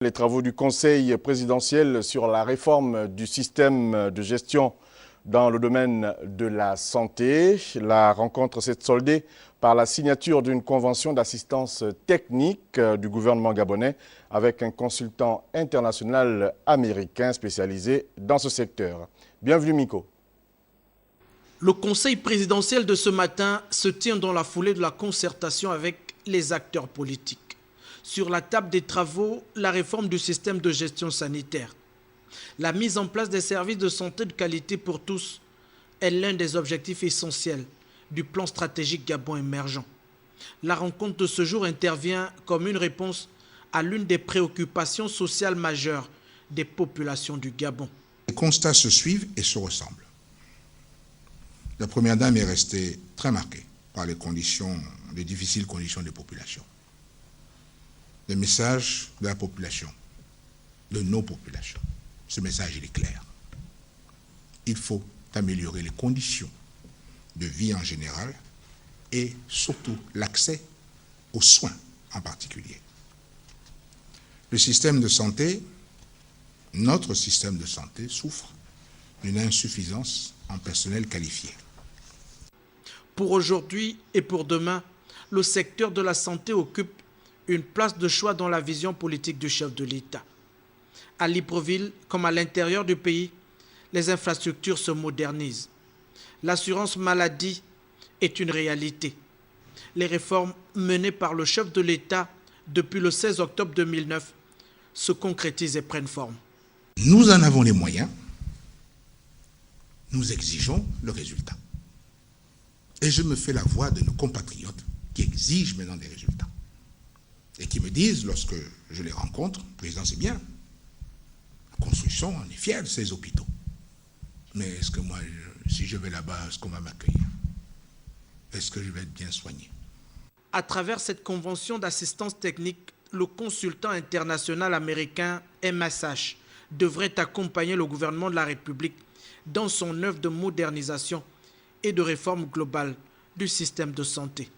Les travaux du Conseil présidentiel sur la réforme du système de gestion dans le domaine de la santé. La rencontre s'est soldée par la signature d'une convention d'assistance technique du gouvernement gabonais avec un consultant international américain spécialisé dans ce secteur. Bienvenue Miko. Le conseil présidentiel de ce matin se tient dans la foulée de la concertation avec les acteurs politiques. Sur la table des travaux, la réforme du système de gestion sanitaire. La mise en place des services de santé de qualité pour tous est l'un des objectifs essentiels du plan stratégique Gabon émergent. La rencontre de ce jour intervient comme une réponse à l'une des préoccupations sociales majeures des populations du Gabon. Les constats se suivent et se ressemblent. La première dame est restée très marquée par les difficiles conditions des populations. Le message de la population, de nos populations, ce message il est clair. Il faut améliorer les conditions de vie en général et surtout l'accès aux soins en particulier. Le système de santé, notre système de santé souffre d'une insuffisance en personnel qualifié. Pour aujourd'hui et pour demain, le secteur de la santé occupe une place de choix dans la vision politique du chef de l'État. À Libreville, comme à l'intérieur du pays, les infrastructures se modernisent. L'assurance maladie est une réalité. Les réformes menées par le chef de l'État depuis le 16 octobre 2009 se concrétisent et prennent forme. Nous en avons les moyens. Nous exigeons le résultat. Et je me fais la voix de nos compatriotes qui exigent maintenant des résultats. Et qui me disent, lorsque je les rencontre, « Président, c'est bien. La construction, on est fiers de ces hôpitaux. Mais est-ce que moi, si je vais là-bas, est-ce qu'on va m'accueillir? Est-ce que je vais être bien soigné ?» À travers cette convention d'assistance technique, le consultant international américain MSH devrait accompagner le gouvernement de la République dans son œuvre de modernisation et de réforme globale du système de santé.